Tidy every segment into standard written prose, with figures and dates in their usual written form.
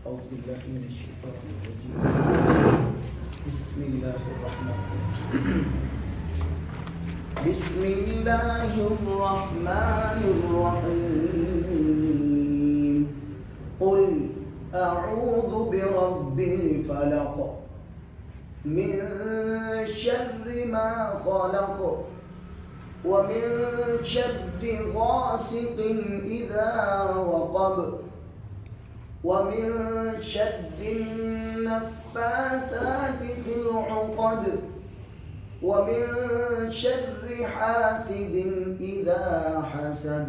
أعوذ بالله من الشيطان الرجيم. بسم الله الرحمن الرحيم. بسم الله الرحمن الرحيم. قل أعوذ برب الفلق من شر ما خلق ومن شر غاسق إذا وقب ومن شر النفاثات في العقد ومن شر حاسد إذا حسد.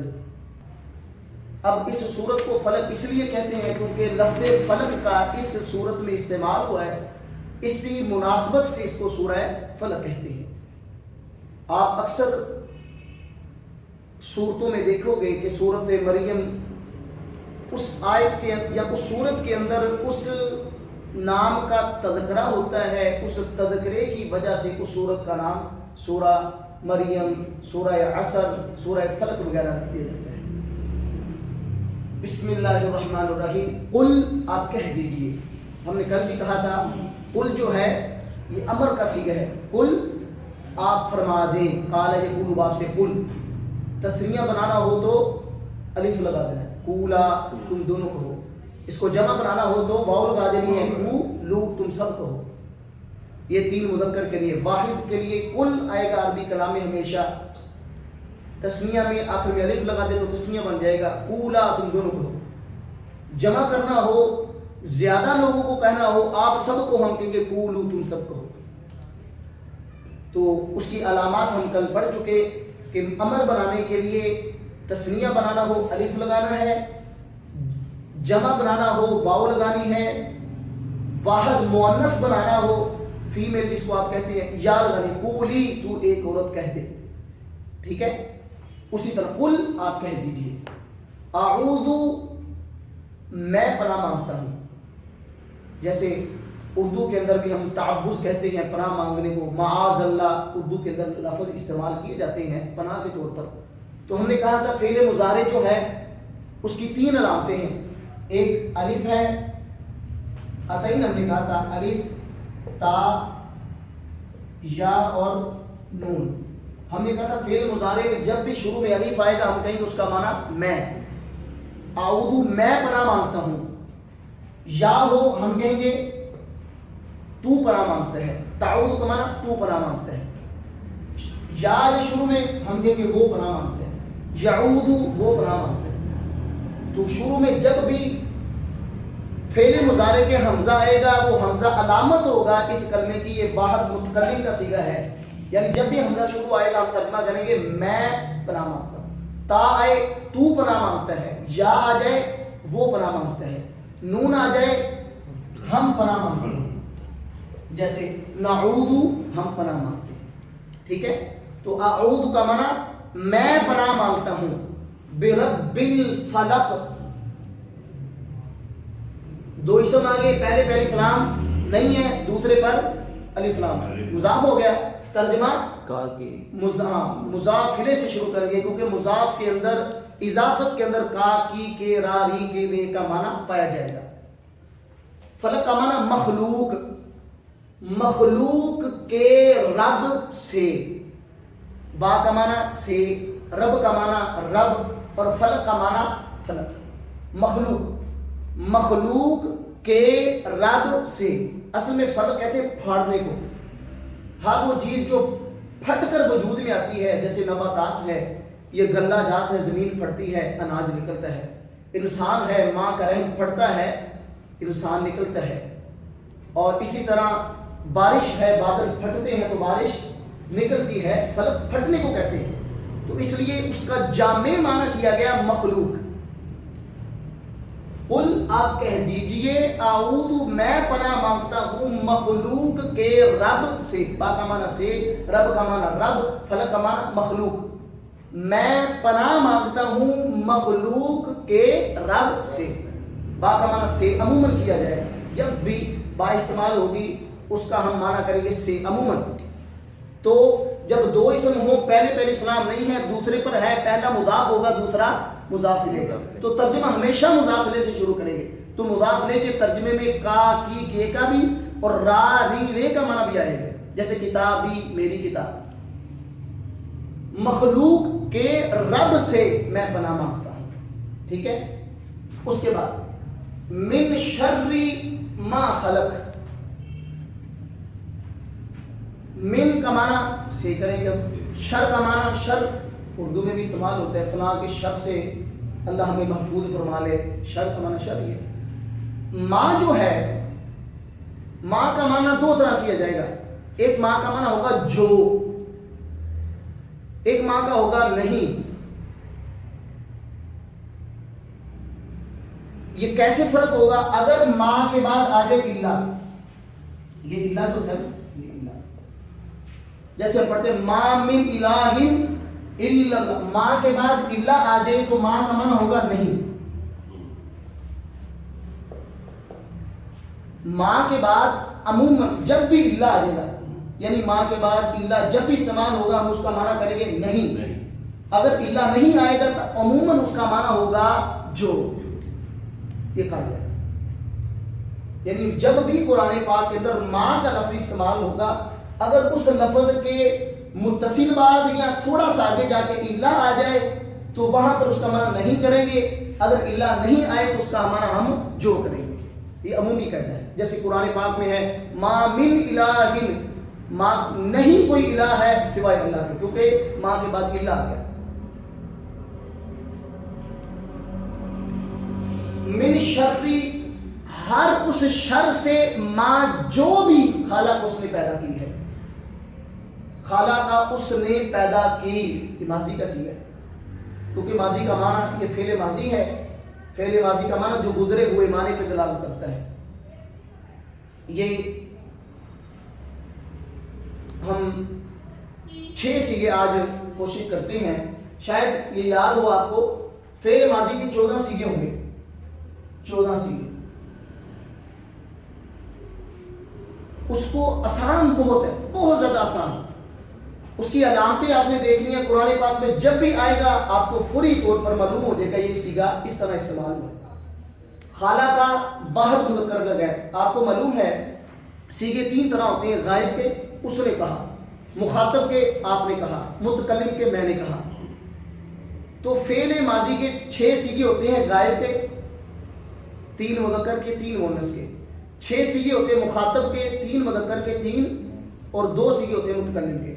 اب اس صورت کو فلق اس لیے کہتے ہیں کیونکہ لفظ فلق کا اس صورت میں استعمال ہوا ہے، اسی مناسبت سے اس کو سورہ فلق کہتے ہیں. آپ اکثر صورتوں میں دیکھو گے کہ سورت مریم اس آیت کے یا اس سورت کے اندر اس نام کا تذکرہ ہوتا ہے، اس تذکرے کی وجہ سے اس سورت کا نام سورہ مریم، سورہ عصر، سورہ فلق وغیرہ رکھ دیا جاتا ہے. بسم اللہ الرحمن الرحیم. قل آپ کہہ دیجئے. ہم نے کل بھی کہا تھا قل جو ہے یہ امر کا صیغہ ہے. قل آپ فرما دیں. قال یقول باب سے قل. تثنیہ بنانا ہو تو الف لگا دینا ہے، کولا تم دونوں کہو. اس کو جمع بنانا ہو تو واو لگا دینی ہے، کو لو تم سب کہو. یہ تین مذکر کے لیے. واحد کے لیے قل آئے گا عربی کلام میں ہمیشہ. تسنیہ میں آخر میں الف لگا دے تو تسنیہ بن جائے گا، کولا تم دونوں کہو. جمع کرنا ہو، زیادہ لوگوں کو کہنا ہو، آپ سب کو ہم کہیں گے کولو تم سب کہو. تو اس کی علامات ہم کل پڑھ چکے کہ امر بنانے کے لیے تسنیہ بنانا ہو الف لگانا ہے، جمع بنانا ہو واو لگانی ہے، واحد مؤنث بنانا ہو فیمیل جس کو آپ کہتے ہیں یا لگانی. قولی تو ایک عورت کہہ دے، ٹھیک ہے. اسی طرح قل آپ کہہ دیجئے. اعوذ میں پناہ مانگتا ہوں. جیسے اردو کے اندر بھی ہم تعوذ کہتے ہیں پناہ مانگنے کو. معاذ اللہ اردو کے اندر لفظ استعمال کیے جاتے ہیں پناہ کے طور پر. تو ہم نے کہا تھا فعل مضارع جو ہے اس کی تین علامتیں ہیں. ایک الف ہے، اتین ہم نے کہا تھا الف، تا، یا اور نون. ہم نے کہا تھا فعل مضارع میں جب بھی شروع میں الف آئے گا ہم کہیں گے اس کا معنی میں. اعوذ میں پناہ مانگتا ہوں. یا ہو ہم کہیں گے تو پناہ مانگتا ہے. تعوذ کا معنی تو پناہ مانگتا ہے. یا شروع میں ہم کہیں گے وہ پناہ مانگتا ہے. یعوذ وہ پناہ مانگتا ہے. تو شروع میں جب بھی فعل مضارع کے حمزہ آئے گا وہ حمزہ علامت ہوگا اس کلمے کی. یہ واحد متکلم کا صیغہ ہے، یعنی جب بھی حمزہ شروع آئے گا ہم ترجمہ کریں گے میں پناہ مانگتا ہوں. تا آئے تو پناہ مانگتا ہے، یا آ جائے وہ پناہ مانگتا ہے، نون آ جائے ہم پناہ مانگتے ہیں. جیسے نعوذ ہم پناہ مانگتے ہیں، ٹھیک ہے. تو اعوذ کا معنی میں پناہ مانگتا ہوں برب الفلق. دو اسم آگے، پہلے الف لام نہیں ہے، دوسرے پر الف لام مضاف ہو گیا. ترجمہ مضاف الیہ سے شروع کریں گے کیونکہ مضاف کے اندر اضافت کے اندر کا، کی، کے، را، ری، کے، لے کا معنی پایا جائے گا. فلق کا معنی مخلوق، مخلوق کے رب سے. با کا معنی سے، رب کا معنی رب، اور فلق کا معنی فلق. مخلوق، مخلوق کے رب سے. اصل میں فلق کہتے ہیں پھاڑنے کو. ہر وہ چیز جو پھٹ کر وجود میں آتی ہے، جیسے نباتات ہے، یہ گلہ جات ہے، زمین پھٹتی ہے اناج نکلتا ہے. انسان ہے، ماں کا رحم پھٹتا ہے انسان نکلتا ہے. اور اسی طرح بارش ہے، بادل پھٹتے ہیں تو بارش نکلتی ہے. فلق پھٹنے کو کہتے ہیں. تو اس لیے اس کا جامع معنی کیا گیا مخلوق. قل آپ کہہ دیجئے اعوذ میں پناہ مانگتا ہوں مخلوق کے رب سے. با کا معنی سے، رب کا معنی رب، فلق کا معنی مخلوق. میں پناہ مانگتا ہوں مخلوق کے رب سے. با کا معنی سے عموماً کیا جائے. جب بھی با استعمال ہوگی اس کا ہم معنی کریں گے سے عموماً. تو جب دو اسم ہوں، پہلے الف لام نہیں ہے، دوسرے پر ہے، پہلا مضاف ہوگا دوسرا مضاف الیہ. تو ترجمہ ہمیشہ مضاف الیہ سے شروع کریں گے. تو مضاف لے کے ترجمے میں کا کی کے کا بھی اور را ری رے کا معنی بھی آئے گا، جیسے کتابی میری کتاب۔ مخلوق کے رب سے میں پناہ مانگتا ہوں، ٹھیک ہے۔ اس کے بعد من شر ما خلق، من کا معنی سے کریں گے، شر کا معنی شر اردو میں بھی استعمال ہوتا ہے، فلاں کے شر سے اللہ ہمیں محفوظ فرما لے، شر کا معنی شر ہی ہے۔ ماں جو ہے، ماں کا معنی دو طرح کیا جائے گا، ایک ماں کا معنی ہوگا جو، ایک ماں کا ہوگا نہیں۔ یہ کیسے فرق ہوگا؟ اگر ماں کے بعد آ جائے الا، یہ الا تو تھا، یہ الا، جیسے ہم پڑھتے ہیں ما من الہ الا اللہ، ماں کے بعد الا آ جائے تو ماں کا معنی ہوگا نہیں۔ ماں کے بعد عموماً جب بھی الا آ جائے گا، یعنی ماں کے بعد الا جب بھی استعمال ہوگا ہم اس کا معنی کریں گے نہیں۔ اگر الا نہیں آئے گا تو عموماً اس کا معنی ہوگا جو، یہ قاعدہ ہے۔ یعنی جب بھی قرآن پاک کے اندر ماں کا لفظ استعمال ہوگا، اگر اس لفظ کے متصل بعد یا تھوڑا سا آگے جا کے الا آ جائے تو وہاں پر اس کا معنی نہیں کریں گے، اگر الا نہیں آئے تو اس کا معنی ہم جو کریں گے۔ یہ عمومی قاعدہ ہے، جیسے قرآن پاک میں ہے ما من الہ، ماں نہیں کوئی الہ ہے سوائے اللہ کے، کیونکہ ماں کے بعد الا آ گیا۔ من شر، ہر اس شر سے ماں جو بھی خالق اس نے پیدا کی ہے، خالقہ اس نے پیدا کی، یہ ماضی کا صیغہ ہے، کیونکہ ماضی کا معنی یہ فعل ماضی ہے، فعل ماضی کا معنی جو گزرے ہوئے معنی پہ دلالت کرتا ہے۔ یہ ہم 6 صیغے آج کوشش کرتے ہیں، شاید یہ یاد ہو آپ کو، فعل ماضی کے 14 صیغے ہوں گے، 14 صیغے۔ اس کو آسان بہت ہے، بہت زیادہ آسان، اس کی علامتیں آپ نے دیکھنی ہے قرآن پاک میں، جب بھی آئے گا آپ کو فوری طور پر معلوم ہو جائے گا یہ صیغہ اس طرح استعمال ہوا۔ خالہ کا واحد مذکر کا غائب، آپ کو معلوم ہے صیغے 3 طرح ہوتے ہیں، غائب کے اس نے کہا، مخاطب کے آپ نے کہا، متکلم کے میں نے کہا۔ تو فعل ماضی کے 6 صیغے ہوتے ہیں، غائب کے 3 مذکر کے 3 مؤنث کے، 6 صیغے ہوتے ہیں مخاطب کے 3 مذکر کے 3 اور 2 صیغے ہوتے ہیں متکلم کے۔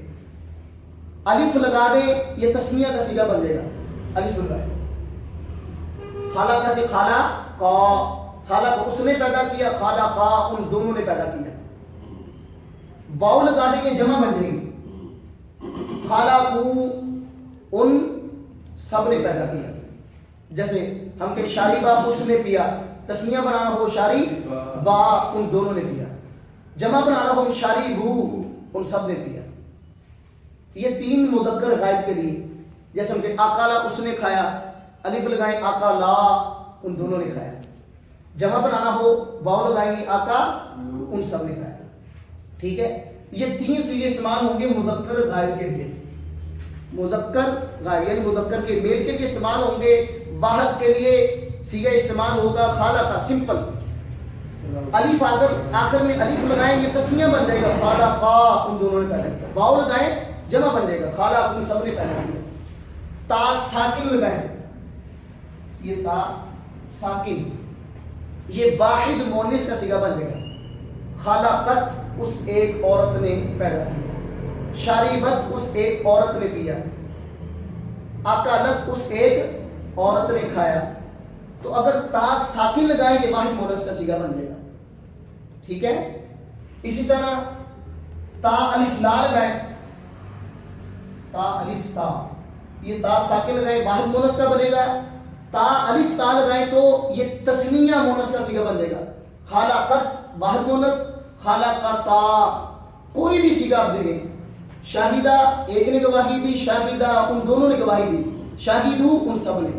الف لگا دیں یہ تسنیہ کا صیغہ بن جائے گا، الف لگائے، خالقہ سے خالہ کا، خالق اس نے پیدا کیا، خالہ کا ان دونوں نے پیدا کیا۔ واو لگا دیں گے جمع بن جائے گی، خالقو ان سب نے پیدا کیا۔ جیسے ہم کہ شاربہ اس نے پیا، تسنیہ بنانا ہو شاری با ان دونوں نے پیا، جمع بنانا ہو شاری بو ان سب نے پیا۔ یہ 3 مذکر غائب کے لیے، جیسے ہم کہ آکالا اس نے کھایا، الف لگائیں آکالا ان دونوں نے کھایا، جمع بنانا ہو واو لگائیں گے آکا ان سب نے کھایا، ٹھیک ہے۔ یہ 3 صیغے استعمال ہوں گے مذکر غائب کے لیے، مذکر غائب یعنی مذکر کے میل کے لیے استعمال ہوں گے، واحد کے لیے صیغہ استعمال ہوگا خالہ کا، سمپل، الف آخر میں الف لگائیں گے تسنیہ بن جائے گا، خالہ کا ان دونوں نے پیدا کیا، واو لگائیں جمع بن جائے گا، خالہ ان سب نے پیدا کیا۔ تا ساکن لگائیں، یہ تا ساکن یہ واحد مؤنث کا صیغہ بن جائے گا، خالقت اس ایک عورت نے پیدا کیا، شاربت اس ایک عورت نے پیا، اکلت اس ایک عورت نے کھایا۔ تو اگر تا ساکن لگائیں یہ واحد مؤنث کا صیغہ بن جائے گا، ٹھیک ہے۔ اسی طرح تا الف لا لگائیں، تا الف تا، یہ تا ساکن لگائیں واحد مؤنث کا بنے گا، تا الف تا لگائیں تو یہ تسنیہ مؤنث کا صیغہ بن جائے گا، خالقت واحد مؤنث، خالقتا کوئی بھی صیغہ آپ دیں گے، شاہدہ ایک نے گواہی دی، شاہدہ ان دونوں نے گواہی دی، شاہدو ان سب نے،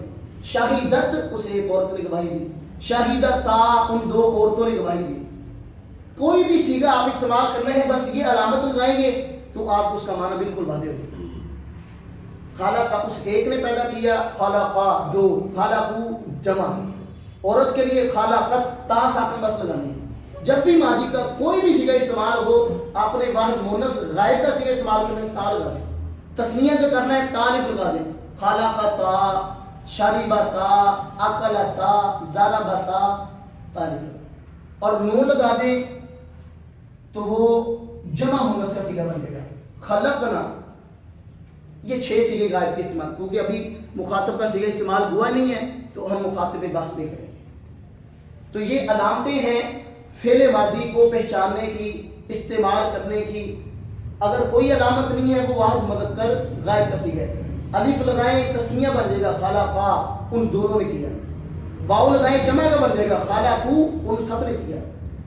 شاہدت اس ایک عورت نے گواہی دی، شاہدتا ان 2 عورتوں نے گواہی دی۔ کوئی بھی صیغہ آپ استعمال کرنا ہے بس یہ علامت لگائیں گے تو آپ اس کا معنی بالکل واضح ہو جائے گا۔ خالقہ اس ایک نے پیدا کیا، خالقہ 2، خالقو جمع، عورت کے لیے خالقت تا ساکن بس لگانی. جب بھی ماضی کا کوئی بھی صیغہ استعمال ہو آپ نے واحد مونس غائب کا صیغہ استعمال کرنا ہے تا لگا دیں. تسنیہ کا کرنا ہے تا الف لگا دیں. خالقتا، شاربتا، اکلتا، ضربتا، تا الف لگا. اور نون لگا دیں تو وہ جمع مونس کا صیغہ بن جائے گا. خلقنا، یہ 6 صیغے غائب کے استعمال، کیونکہ ابھی مخاطب کا صیغہ استعمال ہوا نہیں ہے تو ہم مخاطب بحث نہیں کریں. تو یہ علامتیں ہیں فعل ماضی کو پہچاننے کی، استعمال کرنے کی. اگر کوئی علامت نہیں ہے وہ واحد مذکر غائب کا صیغہ ہے. الف لگائیں تسنیہ بن جائے گا خالقا، ان دونوں نے کیا. واو لگائیں جمع کا بن جائے گا خالقو، ان سب نے کیا.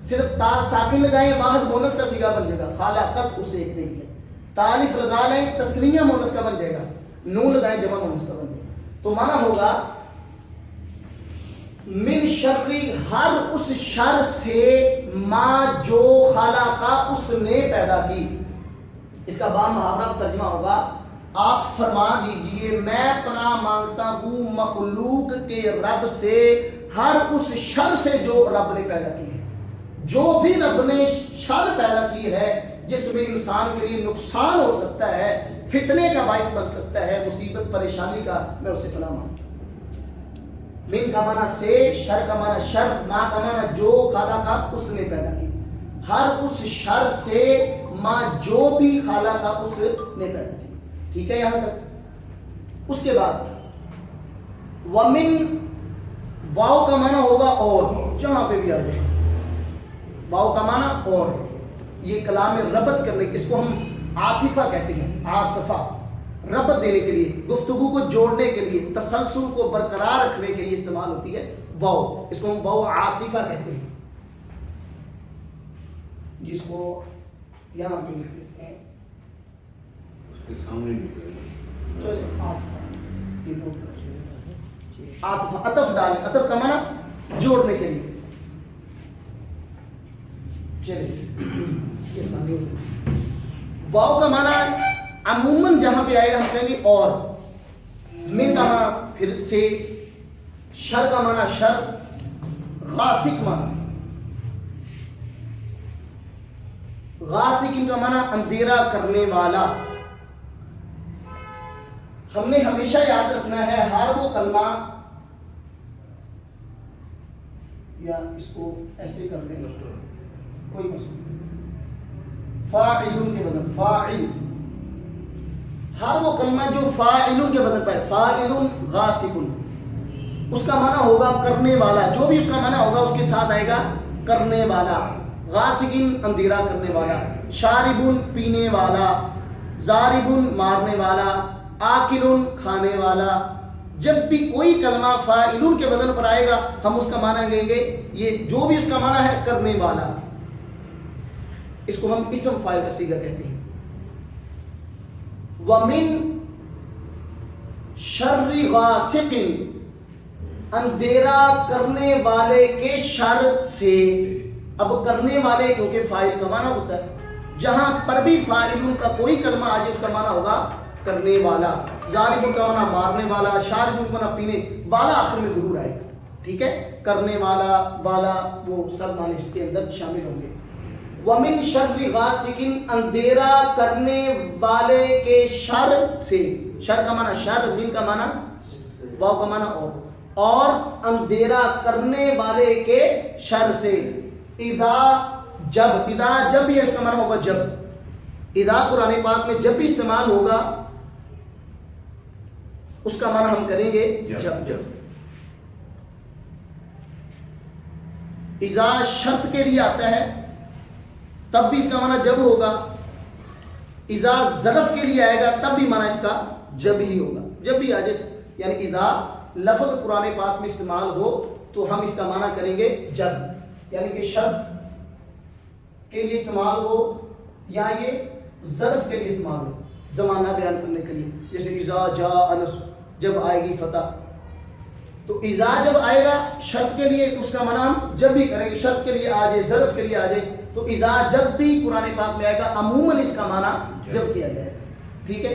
صرف تا ساکن لگائیں واحد مونس کا صیغہ بن جائے گا خالقت، اسے ایک نے کیا. تا الف لگا لیں تسنیہ مونس کا بن جائے گا. نون لگائیں جمع مونس کا بن جائے گا. تو معنی ہوگا من شر، ہر اس شر سے، ما جو خالقہ اس نے پیدا کی. اس کا با محاورہ ترجمہ ہوگا آپ فرما دیجئے میں پناہ مانگتا ہوں مخلوق کے رب سے ہر اس شر سے جو رب نے پیدا کی ہے. جو بھی رب نے شر پیدا کی ہے جس میں انسان کے لیے نقصان ہو سکتا ہے، فتنے کا باعث بن سکتا ہے، مصیبت پریشانی کا، میں اسے پناہ مانگتا ہوں. من کا معنی سے، شر کا معنی شر، ما کا معنی جو، خالقہ اس نے پیدا کی. ہر اس شر سے، ما جو بھی خالقہ اس نے پیدا کی. ٹھیک ہے یہاں تک. اس کے بعد ومن، واو کا معنی ہوگا اور، جہاں پہ بھی آ جائے واو کا معنی اور. یہ کلام میں ربط کرنے کے، اس کو ہم عاطفہ کہتے ہیں. عاطفہ ربط دینے کے لیے، گفتگو کو جوڑنے کے لیے، تسلسل کو برقرار رکھنے کے لیے استعمال ہوتی ہے واو. اس کو ہم واو عاطفہ کہتے ہیں، جس کو یہاں پہ لکھ لیتے ہیں. عاطفہ، عطف ڈالیں، عطف کا معنی جوڑنے کے لیے. چلیے یہ سامنے واو کا معنی عموماً جہاں پہ آئے گا ہم کہیں گے اور. من کا معنی پھر سے، شر کا معنی شر، غاسق معنی، غاسق کا معنی اندھیرا کرنے والا. ہم نے ہمیشہ یاد رکھنا ہے ہر وہ کلمہ، یا اس کو ایسے کر لیں کوئی مسئلہ نہیں، فاعل کے بدل فاعل، ہر وہ کلمہ جو فاعل کے بدل پہ، فاعل غاسق، اس کا معنی ہوگا کرنے والا. جو بھی اس کا معنی ہوگا اس کے ساتھ آئے گا کرنے والا. غاسق اندھیرا کرنے والا، شارب پینے والا، ضارب مارنے والا، آکل کھانے والا. جب بھی کوئی کلمہ فاعل کے وزن پر آئے گا ہم اس کا معنی کہیں گے یہ جو بھی اس کا معنی ہے کرنے والا. اس کو ہم اسم فاعل کا صیغہ کہتے ہیں. وَمِن شَرِّ غَاسِقٍ، اندھیرا کرنے والے کے شر سے. اب کرنے والے کیونکہ فاعل کا معنی ہوتا ہے، جہاں پر بھی فاعل کا کوئی کلمہ آ جائے اس کا معنی ہوگا کرنے والا. ضارب کا معنی مارنے والا، شارب کا معنی پینے والا، آخر میں ضرور آئے گا. ٹھیک ہے، کرنے والا، والا، وہ سب معنی اس کے اندر شامل ہوں گے. وَمِن شَرِّ غَاسِقٍ، اندھیرا کرنے والے کے شر سے. شر کا معنی شر، من کا معنی واو کا معنی اور اندھیرا کرنے والے کے شر سے. اذا جب، اذا جب بھی اس کا معنی ہوگا جب. اذا قرآن پاک میں جب بھی استعمال ہوگا اس کا معنی ہم کریں گے جب. جب اذا شرط کے لیے آتا ہے تب بھی اس کا معنی جب ہوگا. اذا ظرف کے لیے آئے گا تب بھی معنی اس کا جب ہی ہوگا. جب بھی آ جائے، یعنی اذا لفظ قرآن پاک میں استعمال ہو تو ہم اس کا معنی کریں گے جب. یعنی کہ شرط کے لیے استعمال ہو یا یہ ظرف کے لیے استعمال ہو، زمانہ بیان کرنے کے لیے. جیسے اذا جاء نصر، جب آئے گی فتح. تو اذا جب آئے گا شرط کے لیے اس کا معنی ہم جب بھی کریں گے. شرط کے لیے آ جائے، ظرف کے لیے آ جائے تو اذا جب بھی قرآن پاک میں آئے گا عموماً اس کا معنی جب کیا جائے گا. ٹھیک ہے.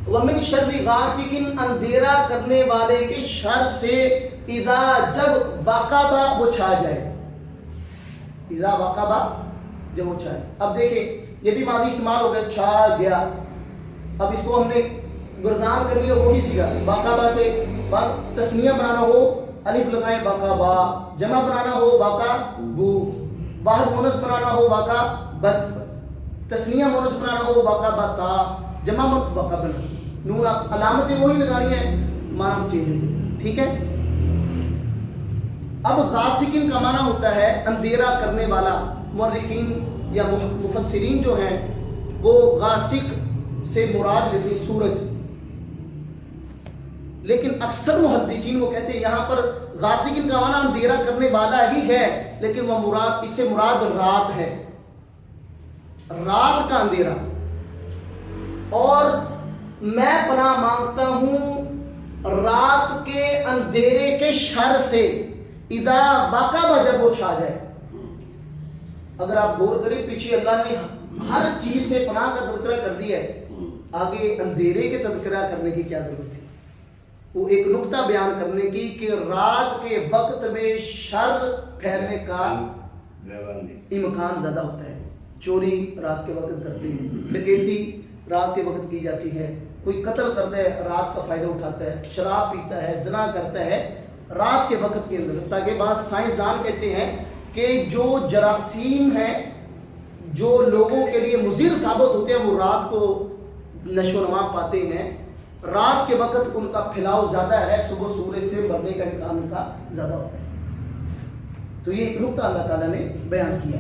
وَمِن شَرِّ غَاسِقٍ، اندھیرا کرنے والے کے شر سے. اذا جب واقعہ وہ چھا جائے، اذا واقعہ جب وہ چھائے. اب دیکھیں یہ بھی ماضی استعمال ہو گیا، چھا گیا. اب اس کو ہم نے گردان کر لیا، وہی سیکھا واقعہ سے. تسنیہ بنانا ہو الف لگائیں واقعہ، جمع بنانا ہو واقع بو، واحد مونس بنانا ہو واقع بت، تسنیہ مونس بنانا ہو واقع بتا، جمع واقع بن. نون علامتیں وہی لگانی ہیں، معنی چینج ہے. ٹھیک ہے. اب غاسقن کا معنی ہوتا ہے اندھیرا کرنے والا. مورخین یا مفسرین جو ہیں وہ غاسق سے مراد لیتے ہیں سورج، لیکن اکثر محدثین وہ کہتے ہیں یہاں پر غاسقن کا معنی اندھیرا کرنے والا ہی ہے، لیکن وہ مراد اس سے مراد رات ہے، رات کا اندھیرا. اور میں پناہ مانگتا ہوں رات کے اندھیرے کے شر سے، اذا واقعہ جب وہ چھا جائے. اگر آپ غور کریں پیچھے اللہ نے ہر چیز سے پناہ کا تذکرہ کر دیا ہے، آگے اندھیرے کے تذکرہ کرنے کی کیا ضرورت ہے؟ وہ ایک نقطہ بیان کرنے کی کہ رات کے وقت میں شر پھیلنے کا امکان زیادہ ہوتا ہے. چوری رات کے وقت کرتے ہیں، ڈکیتی رات کے وقت کی جاتی ہے، کوئی قتل کرتا ہے رات کا فائدہ اٹھاتا ہے، شراب پیتا ہے، زنا کرتا ہے رات کے وقت کے اندر. تاکہ بعض سائنسدان کہتے ہیں کہ جو جراثیم ہیں جو لوگوں کے لیے مضر ثابت ہوتے ہیں وہ رات کو نشو و نما پاتے ہیں، رات کے وقت ان کا پھیلاؤ زیادہ ہے، صبح سورج سے مرنے کا امکان ان کا زیادہ ہوتا ہے. تو یہ ایک نقطہ اللہ تعالیٰ نے بیان کیا.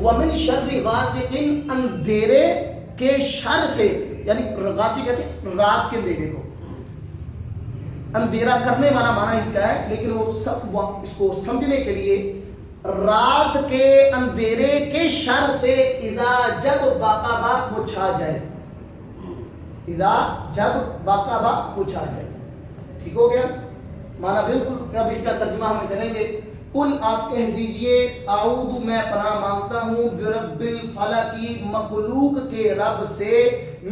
وَمِن شَرِّ غَاسِقٍ، اندھیرے کے شر سے، یعنی غاسق کہتے ہیں رات کے اندھیرے کو، اندھیرا کرنے والا معنی اس کا ہے، لیکن وہ سب اس کو سمجھنے کے لیے رات کے اندھیرے کے شر سے، اذا جب واقعہ وہ چھا جائے، اذا جب واقعہ وہ چھا جائے. ٹھیک ہو گیا معنی بالکل. اب اس کا ترجمہ ہم کریں گے. قل آپ کہہ دیجئے اعوذ میں پناہ مانگتا ہوں برب الفلق مخلوق کے رب سے،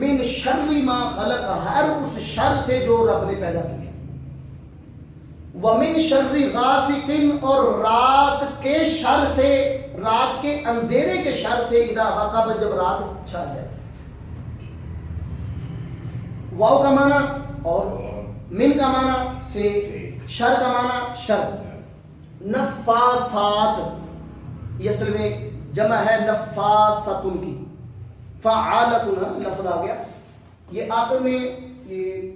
من شر ما خلق ہر اس شر سے جو رب نے پیدا کیا، ومن شر غاسق اور رات کے شر سے، رات کے اندھیرے کے شر سے، اذا وقب جب رات چھا جائے. واو کا معنی اور من کا معنی سے، شر کا معنی شر. نفاثات یہ اصل میں جمع ہے نفاثتن کی، فعالتن لفظ آ گیا. یہ آخر میں یہ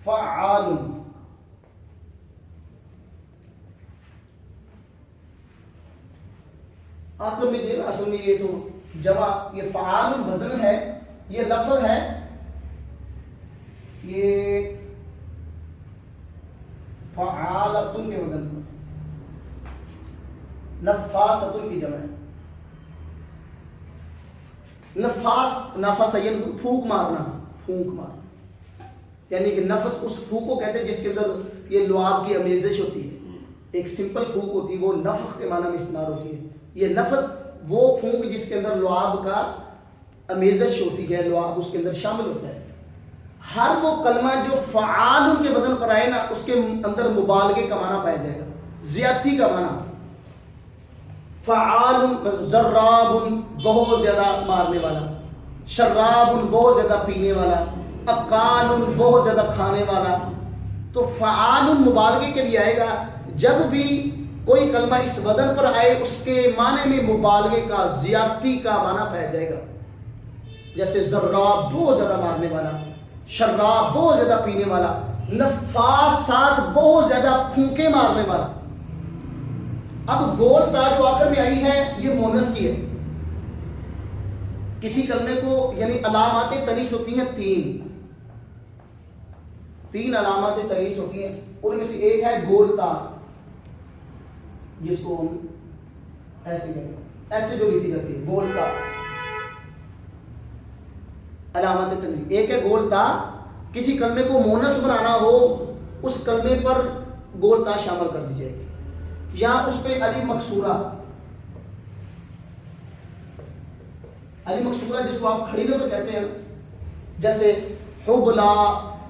فعال، آخر میں یہ اصل میں یہ تو جمع، یہ فعال وزن ہے، یہ لفظ ہے، یہ فعالتن کے وزن پر، نفاستن کی جمع ہے. نفاس، نفس یعنی پھونک مارنا، پھونک مارنا، یعنی کہ نفس اس پھونک کو کہتے ہیں جس کے اندر یہ لعاب کی امیزش ہوتی ہے. ایک سمپل پھونک ہوتی ہے وہ نفخ کے معنی میں استعمال ہوتی ہے. یہ نفس وہ پھونک جس کے اندر لعاب کا امیزش ہوتی ہے، لعاب اس کے اندر شامل ہوتا ہے. ہر وہ کلمہ جو فعال کے بدن پر آئے نا اس کے اندر مبالغے کا معنی پایا جائے گا، زیادتی کا معنی. فعال ضراب بہت زیادہ مارنے والا، شراب بہت زیادہ پینے والا، اکال بہت زیادہ کھانے والا. تو فعال مبالغے کے لیے آئے گا. جب بھی کوئی کلمہ اس وزن پر آئے اس کے معنی میں مبالغے کا، زیادتی کا معنی پایا جائے گا. جیسے ضراب بہت زیادہ مارنے والا، شراب بہت زیادہ پینے والا، نفاثات بہت زیادہ پھونکے مارنے والا. اب گول تا جو آخر میں آئی ہے یہ مونس کی ہے. کسی کلمے کو یعنی علامات تنیس ہوتی ہیں تین علامات تنیس ہوتی ہیں. ان میں سے ایک ہے گول تا، جس کو ہم ایسے کہتے ہیں، ایسے جو لکھی جاتی ہے گول تا، علامات تنوین. ایک ہے گول تا، کسی کلمے کو مونس بنانا ہو اس کلمے پر گول تا شامل کر دی جائے گی، یا اس پہ علی مقصورہ، علی مقصورہ جس کو آپ کھڑی زبر کہتے ہیں، جیسے حبلا،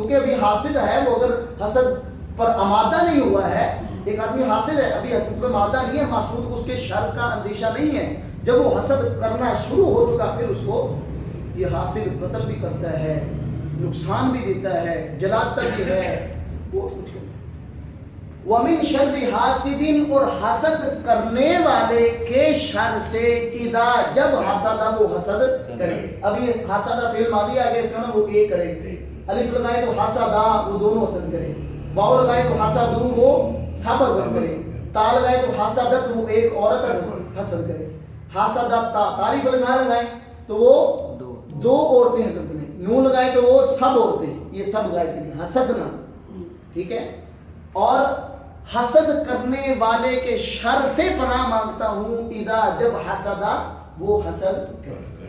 کیونکہ ابھی حاسد ہے وہ اگر حسد پر آمادہ نہیں ہوا ہے، ایک آدمی حاسد ہے ابھی حسد پر آمادہ نہیں ہے، مقصود کو اس کے شر کا اندیشہ نہیں ہے، جب وہ حسد کرنا شروع ہو چکا پھر اس کو یہ حاسد قتل بھی کرتا ہے، نقصان بھی دیتا ہے، جلاتا بھی ہے، بہت کچھ کرتا ہے۔ وَمِن شَرِّ حَاسِدٍ، اور حسد کرنے والے کے شر سے، اذا جب حسد وہ حسد کرے۔ اب یہ حسد فعل ماضی آ گیا، اس کا نا وہ اے کرے، الف لگائے تو حسدا وہ دونوں حسد کرے، واو لگائے تو حسدو وہ سب حسد کرے، تا لگائے تو حسدت وہ ایک عورت حسد کرے، حسدت تا تعریف لگائے تو وہ دو عورتیں حسد کریں، نون لگائے تو وہ سب عورتیں، یہ سب غائب کے لیے حسدنا، ٹھیک ہے۔ اور حسد کرنے والے کے شر سے پناہ مانگتا ہوں، اذا جب حسدا وہ حسد کرے۔